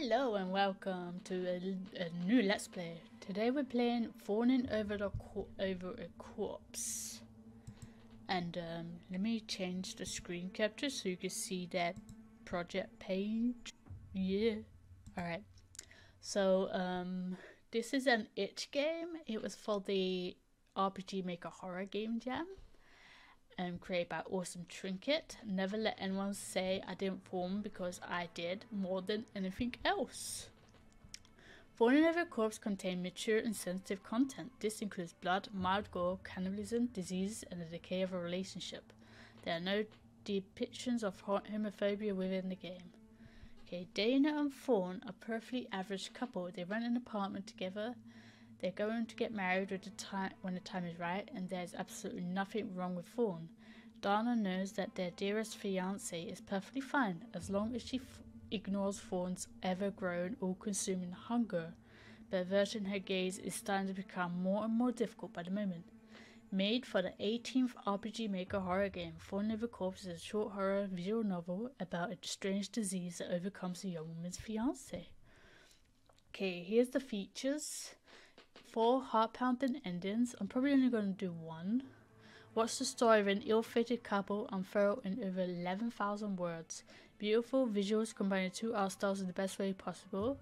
Hello and welcome to a new Let's Play. Today we're playing Fawning over a corpse. And let me change the screen capture so you can see that project page. Yeah. Alright. So this is an itch game. It was for the RPG Maker Horror Game Jam. Created by Awesome Trinket. Never let anyone say I didn't form because I did more than anything else. Fawning Over a Corpse contain mature and sensitive content. This includes blood, mild gore, cannibalism, disease, and the decay of a relationship. There are no depictions of homophobia within the game. Okay, Dana and Fawn are a perfectly average couple. They rent an apartment together. They're going to get married when the time is right, and there's absolutely nothing wrong with Fawn. Dana knows that their dearest fiancé is perfectly fine as long as she ignores Fawn's ever-growing, all-consuming hunger. But averting her gaze is starting to become more and more difficult by the moment. Made for the 18th RPG Maker horror game, Fawning Over a Corpse is a short horror visual novel about a strange disease that overcomes a young woman's fiancé. Okay, here's the features. 4 heart-pounding endings. I'm probably only going to do one. Watch the story of an ill-fated couple unfurl in over 11,000 words. Beautiful visuals combining 2 art styles in the best way possible.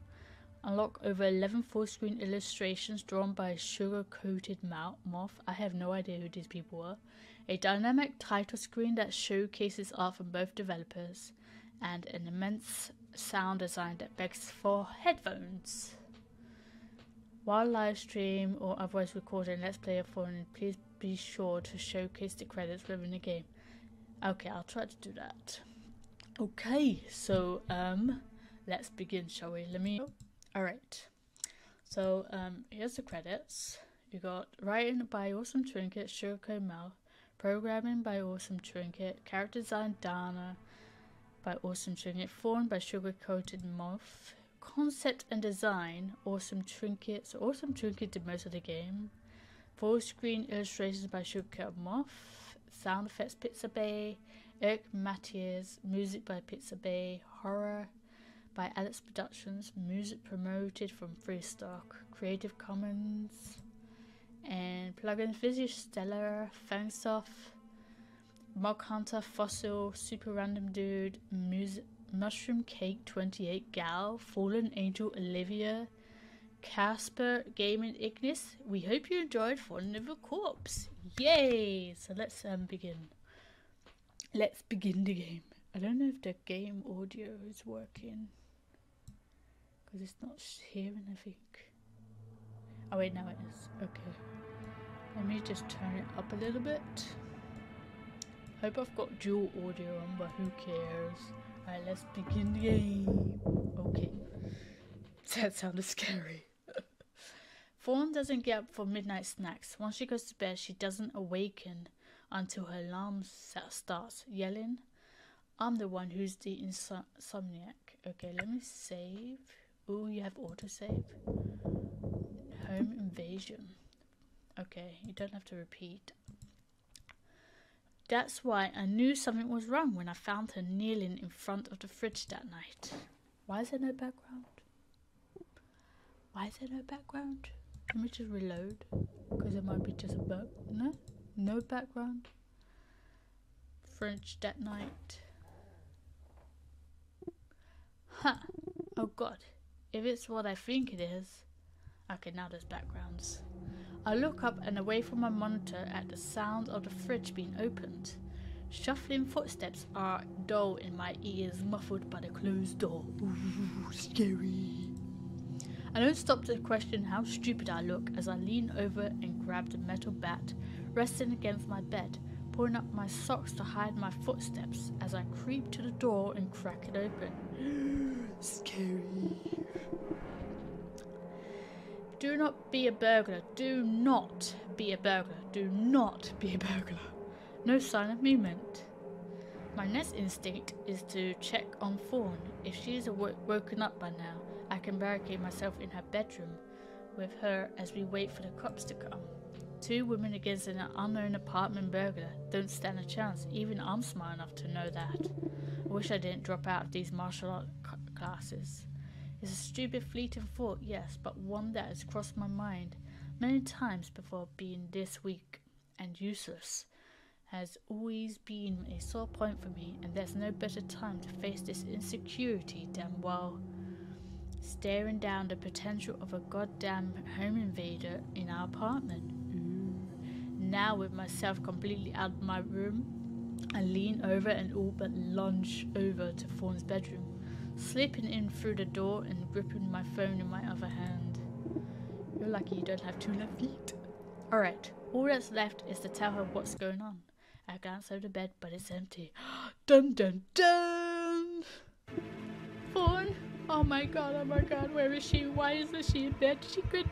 Unlock over 11 full-screen illustrations drawn by a sugar-coated moth. I have no idea who these people are. A dynamic title screen that showcases art from both developers. And an immense sound design that begs for headphones. While live stream or otherwise recording Let's Play of Fawning, please be sure to showcase the credits within the game. Okay, I'll try to do that. Okay, so let's begin, shall we? Alright. So here's the credits. You got writing by Awesome Trinket, Sugarcoat Mouth, programming by Awesome Trinket, character design Dana by Awesome Trinket, Fawn by Sugar-Coated Moth. Concept and design, Awesome Trinket. So Awesome Trinket did most of the game. Full screen illustrations by Sugarcoat Moth. Sound effects Pizza Bay. Eric Mathias. Music by Pizza Bay. Horror by Alex Productions. Music promoted from Freestock. Creative Commons. And plugins Visage Stellar. Fangsoft. Mog Hunter. Fossil. Super Random Dude. Music. Mushroom Cake 28 Gal, Fallen Angel Olivia, Casper Gaming Ignis. We hope you enjoyed Fawning Over a Corpse. Yay! So let's begin. Let's begin the game. I don't know if the game audio is working because it's not hearing, I think. Oh wait, now it is. Okay. Let me just turn it up a little bit. Hope I've got dual audio on, but who cares? Alright, let's begin the game. Okay. That sounded scary. Fawn doesn't get up for midnight snacks. Once she goes to bed, she doesn't awaken until her alarm starts yelling. I'm the one who's the insomniac. Okay, let me save. Ooh, you have autosave. Home invasion. Okay, you don't have to repeat. That's why I knew something was wrong when I found her kneeling in front of the fridge that night. Why is there no background? Why is there no background? Let me just reload, because it might be just a bug. No? No background? Fridge that night. Huh. Oh god. If it's what I think it is. Okay, now there's backgrounds. I look up and away from my monitor at the sound of the fridge being opened. Shuffling footsteps are dull in my ears, muffled by the closed door. Ooh, scary. I don't stop to question how stupid I look as I lean over and grab the metal bat resting against my bed, pulling up my socks to hide my footsteps as I creep to the door and crack it open. Scary. Do not be a burglar. Do not be a burglar. Do not be a burglar. No sign of movement. My next instinct is to check on Fawn. If she is woken up by now, I can barricade myself in her bedroom with her as we wait for the cops to come. 2 women against an unknown apartment burglar don't stand a chance. Even I'm smart enough to know that. I wish I didn't drop out of these martial art classes. It's a stupid fleeting thought, yes, but one that has crossed my mind many times before. Being this weak and useless has always been a sore point for me, and there's no better time to face this insecurity than while staring down the potential of a goddamn home invader in our apartment. Now, with myself completely out of my room, I lean over and all but lunge over to Fawn's bedroom, slipping in through the door and gripping my phone in my other hand. You're lucky you don't have 2 left feet. Alright, all that's left is to tell her what's going on. I glance over the bed, but it's empty. Dun dun dun! Fawn! Oh my god, where is she? Why isn't she in bed?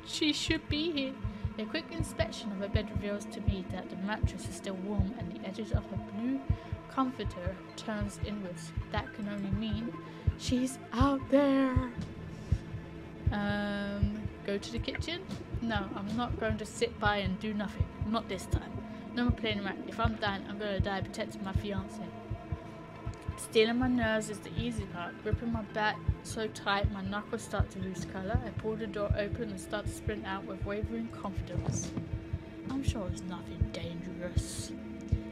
She should be here. A quick inspection of her bed reveals to me that the mattress is still warm and the edges of her blue comforter turns inwards. That can only mean she's out there. Go to the kitchen? No, I'm not going to sit by and do nothing. Not this time. No more playing around. If I'm dying, I'm going to die protecting my fiancé. Stealing my nerves is the easy part. Gripping my back so tight my knuckles start to lose colour. I pull the door open and start to sprint out with wavering confidence. I'm sure it's nothing dangerous.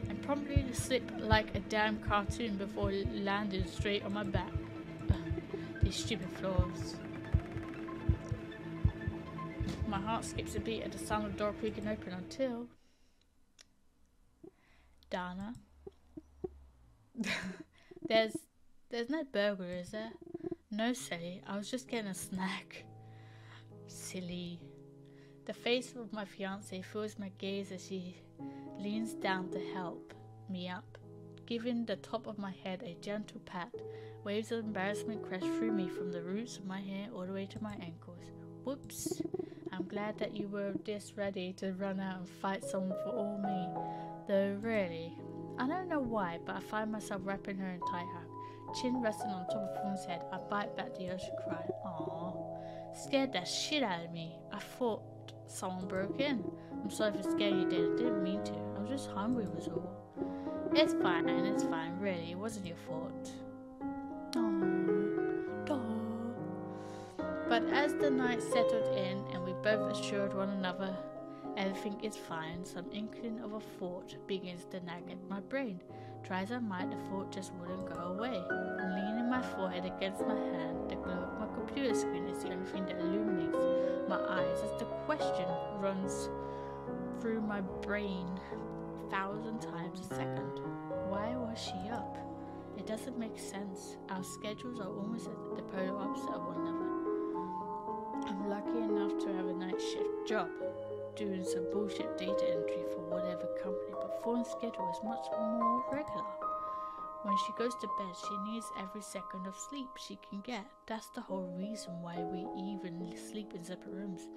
And promptly slip like a damn cartoon before landing straight on my back. These stupid floors. My heart skips a beat at the sound of the door creaking open until... Dana. There's no burglar, is there? No, silly. I was just getting a snack. Silly. The face of my fiancée fills my gaze as she leans down to help me up. Giving the top of my head a gentle pat, waves of embarrassment crash through me from the roots of my hair all the way to my ankles. Whoops. I'm glad that you were this ready to run out and fight someone for all me. Though really, I don't know why, but I find myself wrapping her in tight hug. Chin resting on top of Fawn's head, I bite back the urge to cry. Aww. Scared that shit out of me. I thought someone broke in. I'm sorry for scaring you, Dad. I didn't mean to. I was just hungry was all. It's fine, really. It wasn't your fault. But as the night settled in and we both assured one another everything is fine, some inkling of a thought begins to nag at my brain. Try as I might, the thought just wouldn't go away. Leaning my forehead against my hand, the glow of my computer screen is the only thing that illuminates my eyes as the question runs through my brain 1,000 times a second. Why was she up? It doesn't make sense. Our schedules are almost at the polar opposite of one another. I'm lucky enough to have a night shift job, doing some bullshit data entry for whatever company, but Fawn's schedule is much more regular. When she goes to bed, she needs every second of sleep she can get. That's the whole reason why we even sleep in separate rooms.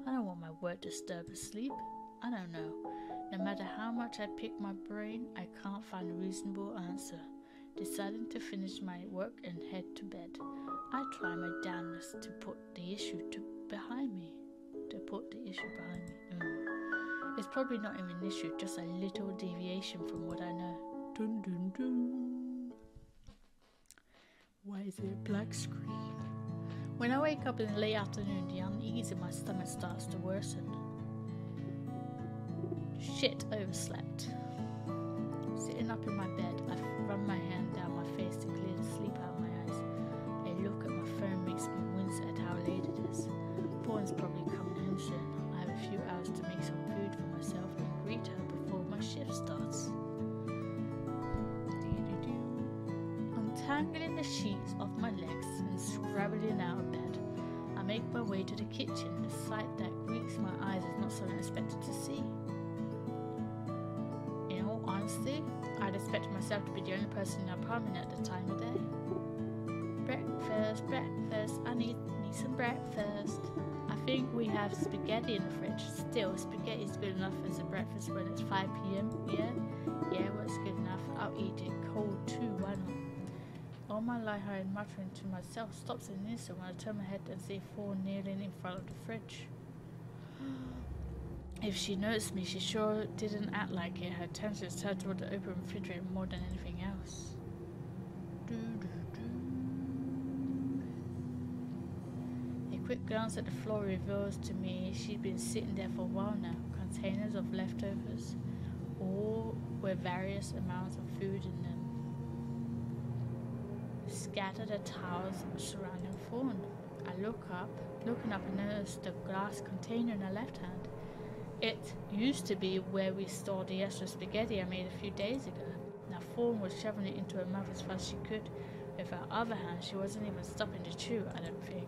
I don't want my work to disturb her sleep. I don't know. No matter how much I pick my brain, I can't find a reasonable answer. Deciding to finish my work and head to bed, I try my damnedest to put the issue behind me. It's probably not even an issue, just a little deviation from what I know. Dun dun dun. Why is there a black screen? When I wake up in the late afternoon, the unease in my stomach starts to worsen. Shit, overslept. Sitting up in my bed, I run my hand down my face to clear the sleep out of my eyes. A look at my phone makes me wince at how late it is. Fawn's probably coming home soon. I have a few hours to make some food for myself and greet her before my shift starts. Untangling the sheets off my legs and scrabbling out of bed, I make my way to the kitchen. The sight that greets my eyes is not something I expected to see. In all honesty, I'd expected myself to be the only person in the apartment at the time of day. Breakfast, I need some breakfast. I think we have spaghetti in the fridge. Still, spaghetti's good enough as a breakfast when it's 5 p.m, Yeah, well, it's good enough. I'll eat it cold too, why not? All my light-hearted muttering to myself stops in an instant when I turn my head and see Fawn kneeling in front of the fridge. If she noticed me, she sure didn't act like it. Her attention is turned toward the open refrigerator more than anything else. quick glance at the floor reveals to me she'd been sitting there for a while now. Containers of leftovers, all with various amounts of food in them. Scattered are towels surrounding Fawn. I looking up and notice the glass container in her left hand. It used to be where we stored the extra spaghetti I made a few days ago. Now Fawn was shoving it into her mouth as fast as she could. With her other hand, she wasn't even stopping to chew, I don't think.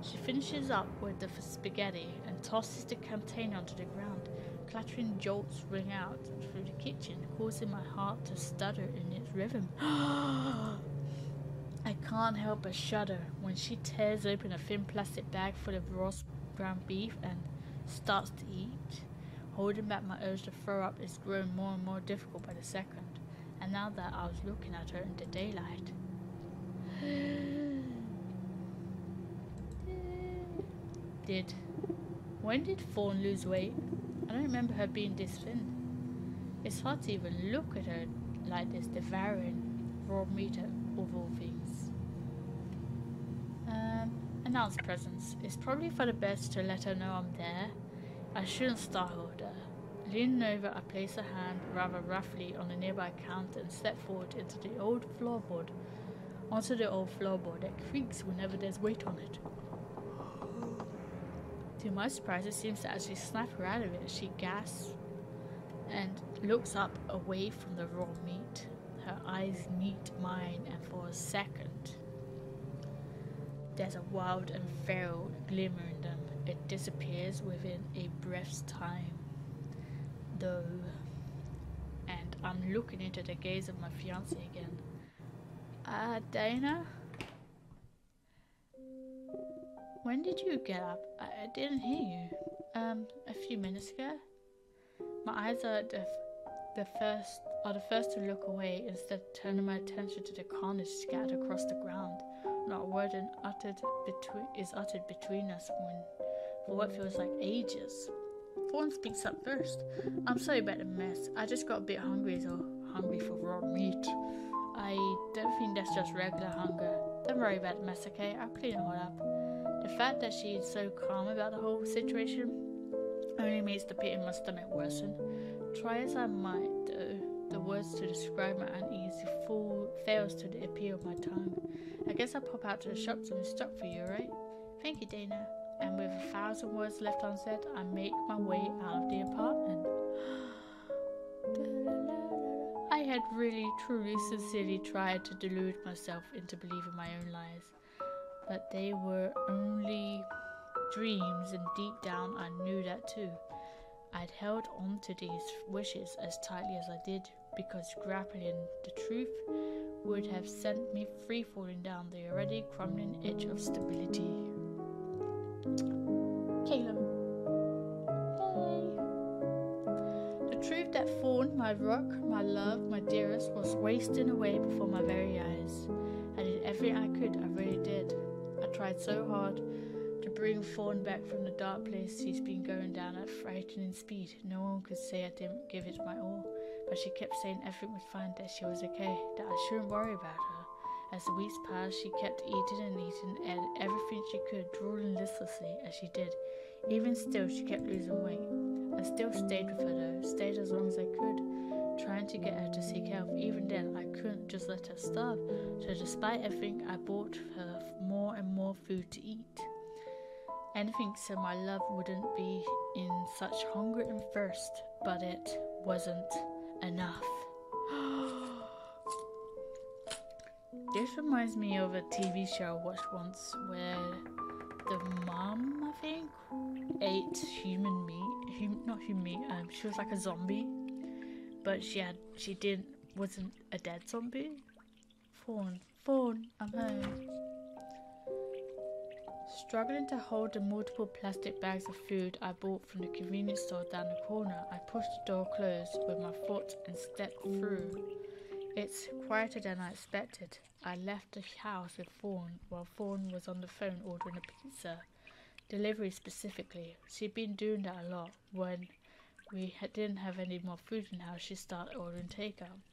She finishes up with the spaghetti and tosses the container onto the ground. Clattering jolts ring out through the kitchen, causing my heart to stutter in its rhythm. I can't help but shudder when she tears open a thin plastic bag full of roast ground beef and starts to eat. Holding back my urge to throw up is growing more and more difficult by the second, and now that I was looking at her in the daylight. When did Fawn lose weight? I don't remember her being this thin. It's hard to even look at her like this, devouring raw meat of all things. Announce presence. It's probably for the best to let her know I'm there. I shouldn't startle her. Leaning over, I place a hand rather roughly on the nearby counter and step forward onto the old floorboard that creaks whenever there's weight on it. To my surprise, it seems to actually snap her out of it as she gasps and looks up away from the raw meat. Her eyes meet mine, and for a second, there's a wild and feral glimmer in them. It disappears within a breath's time, though, and I'm looking into the gaze of my fiancé again. Dana? When did you get up? I didn't hear you. A few minutes ago? My eyes are the first to look away instead of turning my attention to the carnage scattered across the ground. Not a word is uttered between us for what feels like ages. Fawn speaks up first. I'm sorry about the mess. I just got a bit hungry for raw meat. I don't think that's just regular hunger. Don't worry about the mess, okay? I'll clean it all up. The fact that she's so calm about the whole situation only makes the pit in my stomach worsen. Try as I might, though, the words to describe my unease fails to appeal of my tongue. I guess I'll pop out to the shops and stock for you, right? Thank you, Dana. And with 1,000 words left unsaid, I make my way out of the apartment. I had really, truly, sincerely tried to delude myself into believing my own lies. But they were only dreams, and deep down I knew that too. I'd held on to these wishes as tightly as I did, because grappling the truth would have sent me free falling down the already crumbling edge of stability. Caleb. Hey. The truth that Fawn, my rock, my love, my dearest, was wasting away before my very eyes. I did everything I could, I really did. I tried so hard to bring Fawn back from the dark place he's been going down at frightening speed. No one could say I didn't give it my all, but she kept saying everything was fine, that she was okay, that I shouldn't worry about her. As the weeks passed, she kept eating and eating and everything she could, drooling listlessly as she did. Even still, she kept losing weight. I still stayed with her though, stayed as long as I could, trying to get her to seek help. Even then, I couldn't just let her starve, so despite everything, I bought her more and more food to eat. Anything so my love wouldn't be in such hunger and thirst, but it wasn't enough. This reminds me of a TV show I watched once where the mom, I think, ate human meat. Not human meat. She was like a zombie, but wasn't a dead zombie. Fawn, I'm home. Struggling to hold the multiple plastic bags of food I bought from the convenience store down the corner, I pushed the door closed with my foot and stepped through. It's quieter than I expected. I left the house with Fawn while Fawn was on the phone ordering a pizza. Delivery specifically. She'd been doing that a lot. When we didn't have any more food in the house, she started ordering takeout.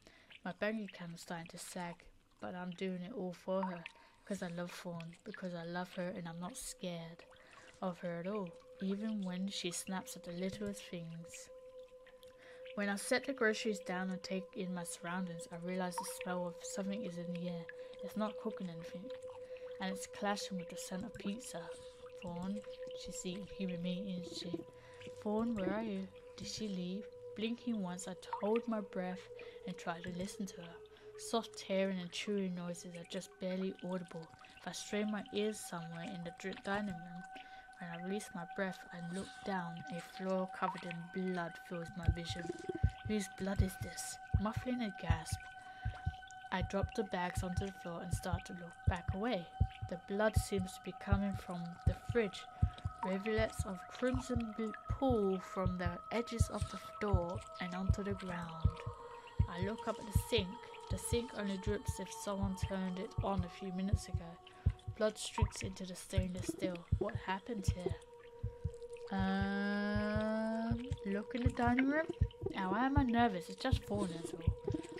My bank account was starting to sag, but I'm doing it all for her, because I love Fawn, because I love her and I'm not scared of her at all, even when she snaps at the littlest things. When I set the groceries down and take in my surroundings, I realize the smell of something is in the air. It's not cooking anything, and it's clashing with the scent of pizza. Fawn, she's eating human meat, isn't she? Fawn, where are you? Did she leave? Blinking once, I hold my breath and try to listen to her. Soft tearing and chewing noises are just barely audible. If I strain my ears somewhere in the dining room, when I release my breath and look down, a floor covered in blood fills my vision. Whose blood is this? Muffling a gasp, I drop the bags onto the floor and start to look back away. The blood seems to be coming from the fridge. Rivulets of crimson pool from the edges of the door and onto the ground. I look up at the sink. The sink only drips if someone turned it on a few minutes ago. Blood streaks into the stainless steel. What happened here? Look in the dining room. Now, why am I nervous? It's just Fawning as well.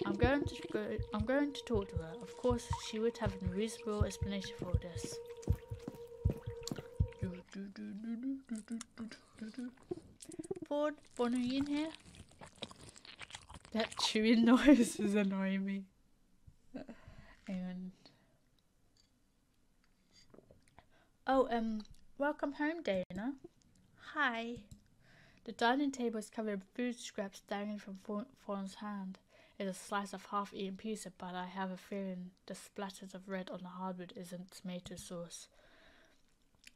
I'm going to talk to her. Of course, she would have a reasonable explanation for this. Fawn, are you in here? That chewing noise is annoying me. And welcome home, Dana. Hi. The dining table is covered in food scraps dangling from Fawn's hand. It's a slice of half-eaten pizza, but I have a feeling the splatters of red on the hardwood isn't tomato sauce.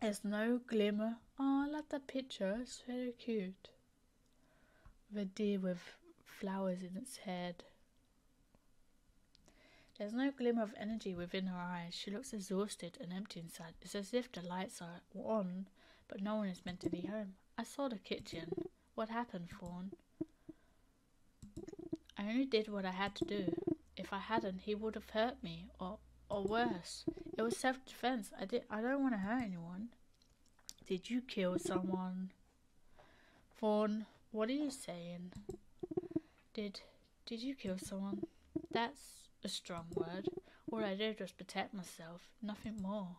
There's no glimmer. Oh, I love that picture. It's very cute. With a deer with flowers in its head. There's no glimmer of energy within her eyes. She looks exhausted and empty inside. It's as if the lights are on, but no one is meant to be home. I saw the kitchen. What happened, Fawn? I only did what I had to do. If I hadn't, he would have hurt me, or worse. It was self-defense. I don't want to hurt anyone. Did you kill someone? Fawn, what are you saying? Did you kill someone? That's a strong word. All I did was protect myself, nothing more.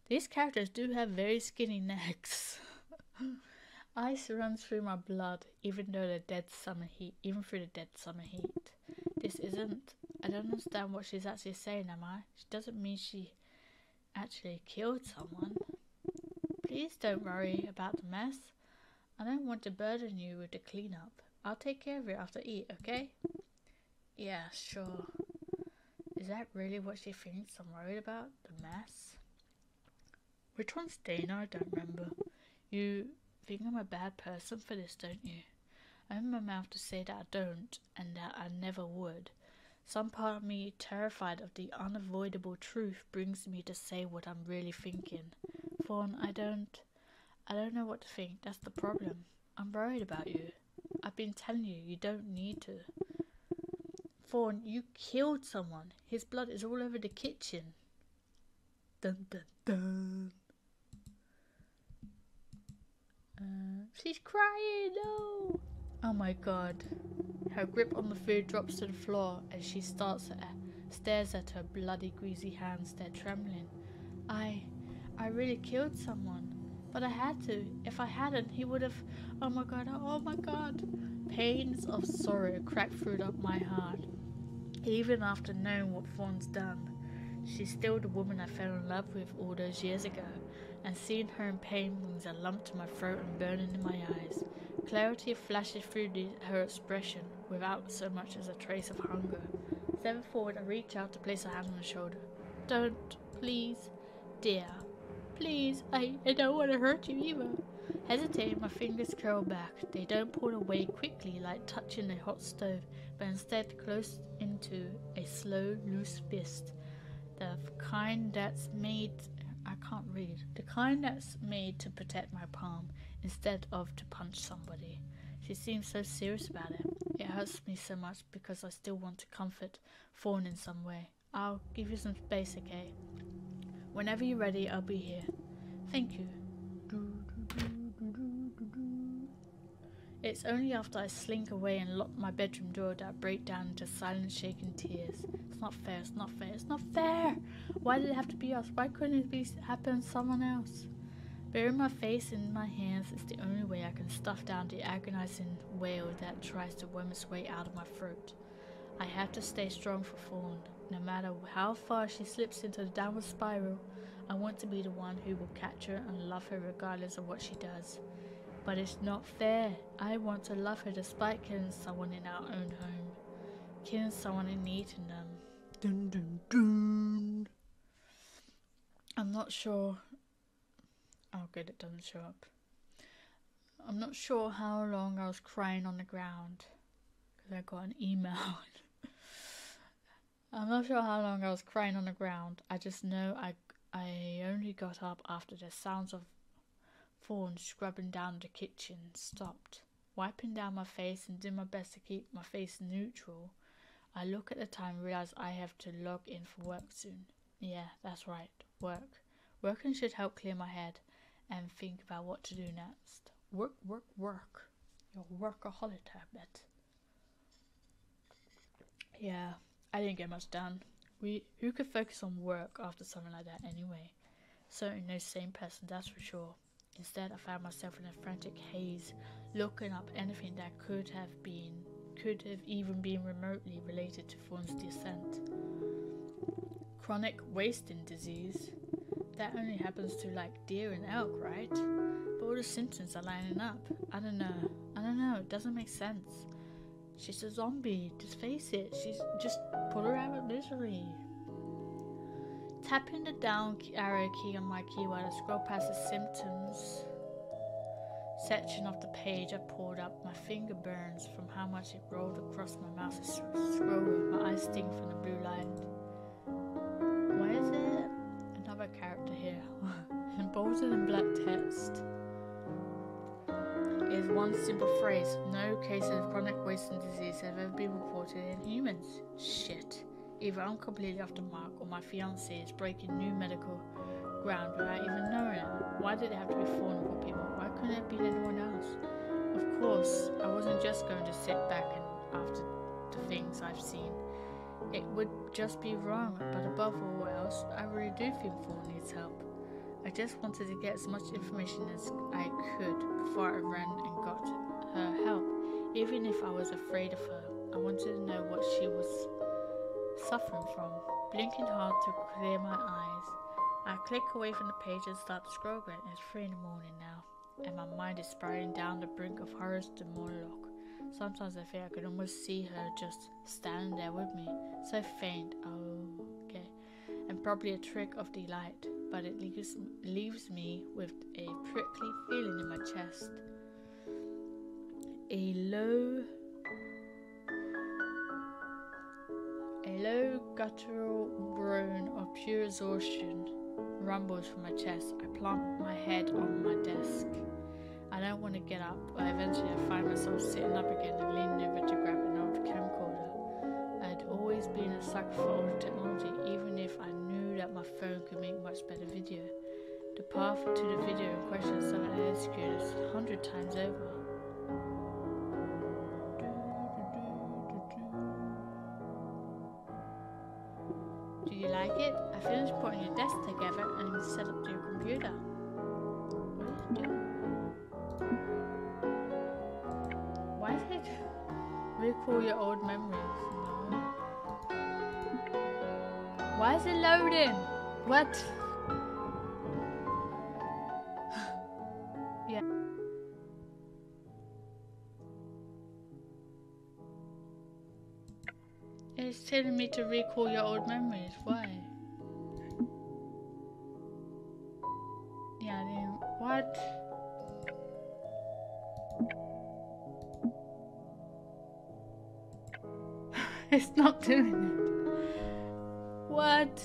These characters do have very skinny necks. Ice runs through my blood, even through the dead summer heat. This isn't. I don't understand what she's actually saying, am I? She doesn't mean she actually killed someone. Please don't worry about the mess. I don't want to burden you with the cleanup. I'll take care of it after eat, okay? Yeah, sure. Is that really what she thinks I'm worried about? The mess? Which one's Dana? I don't remember. You think I'm a bad person for this, don't you? I open my mouth to say that I don't, and that I never would. Some part of me, terrified of the unavoidable truth, brings me to say what I'm really thinking. Fawn, I don't know what to think. That's the problem. I'm worried about you. I've been telling you, you don't need to. Fawn, you killed someone. His blood is all over the kitchen. Dun dun dun. She's crying, no! Oh my god. Her grip on the food drops to the floor as she stares at her bloody, greasy hands. They're trembling. I really killed someone. But I had to. If I hadn't, he would have... Oh my god. Pains of sorrow crack through my heart. Even after knowing what Fawn's done, she's still the woman I fell in love with all those years ago, and seeing her in pain brings a lump to my throat and burning in my eyes. Clarity flashes through her expression, without so much as a trace of hunger. Stepping forward, I reach out to place a hand on her shoulder. Don't, please, dear. Please, I don't want to hurt you either. Hesitating, my fingers curl back. They don't pull away quickly like touching a hot stove, but instead close into a slow, loose fist. The kind that's made... I can't read. The kind that's made to protect my palm instead of to punch somebody. She seems so serious about it. It hurts me so much because I still want to comfort Fawn in some way. I'll give you some space, okay? Whenever you're ready, I'll be here. Thank you. It's only after I slink away and lock my bedroom door that I break down into silent shaking tears. It's not fair, it's not fair, it's not fair! Why did it have to be us? Why couldn't it happen to someone else? Burying my face in my hands is the only way I can stuff down the agonizing wail that tries to worm its way out of my throat. I have to stay strong for Fawn. No matter how far she slips into the downward spiral, I want to be the one who will catch her and love her regardless of what she does. But it's not fair. I want to love her despite killing someone in our own home. Killing someone and eating them. Dun dun dun. I'm not sure. Oh good, it doesn't show up. I'm not sure how long I was crying on the ground. Because I got an email. I'm not sure how long I was crying on the ground. I just know I only got up after the sounds of Fawn scrubbing down the kitchen stopped. Wiping down my face and doing my best to keep my face neutral, I look at the time and realize I have to log in for work soon. Yeah, that's right, work. Working should help clear my head and think about what to do next. Work, work, work. You're a workaholic, I bet. Yeah, I didn't get much done. Who could focus on work after something like that anyway? Certainly no sane person, that's for sure. Instead, I found myself in a frantic haze, looking up anything that could have even been remotely related to Fawn's descent. Chronic wasting disease? That only happens to like deer and elk, right? But all the symptoms are lining up. I don't know, it doesn't make sense. She's a zombie, just face it, she's just put her out of misery. Tapping the down arrow key on my keyboard, I scroll past the symptoms section of the page I pulled up. My finger burns from how much it rolled across my mouse scroll. My eyes sting from the blue light. Why is it? Another character here. Emboldened in black text is one simple phrase. No cases of chronic wasting disease have ever been reported in humans. Shit. Either I'm completely off the mark or my fiancé is breaking new medical ground without even knowing it. Why did it have to be Fawn for people? Why couldn't it be anyone else? Of course, I wasn't just going to sit back and after the things I've seen. It would just be wrong, but above all else, I really do think Fawn needs help. I just wanted to get as much information as I could before I ran and got her help. Even if I was afraid of her, I wanted to know what she was suffering from. Blinking hard to clear my eyes, I click away from the page and start to scroll again. It's 3 in the morning now, and my mind is spiraling down the brink of horrors to monologue. Sometimes I feel I could almost see her just standing there with me, so faint, oh, okay, and probably a trick of delight, but it leaves me with a prickly feeling in my chest. A low guttural groan of pure exhaustion rumbles from my chest. I plump my head on my desk. I don't want to get up, but eventually I find myself sitting up again and leaning over to grab an old camcorder. I'd always been a sucker for old technology, even if I knew that my phone could make much better video. The path to the video in question is something I executed 100 times over. Do you like it? I finished putting your desk together and set up your computer. What are you doing? Why is it? Recall your old memories. No. Why is it loading? What? Yeah. It's telling me to recall your old memories. Why? Yeah, then what? It's not doing it. What?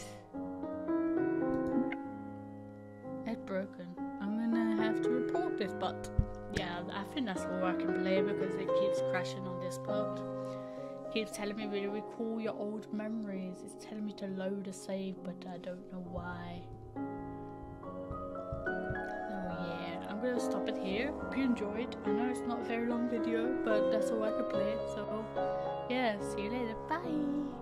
It's broken. I'm gonna have to report this, but yeah, I think that's all I can play because it keeps crashing on this part. Keeps telling me to recall your old memories. It's telling me to load a save, but I don't know why. Oh yeah, I'm gonna stop it here. Hope you enjoyed. I know it's not a very long video, but that's all I could play. So yeah, see you later. Bye.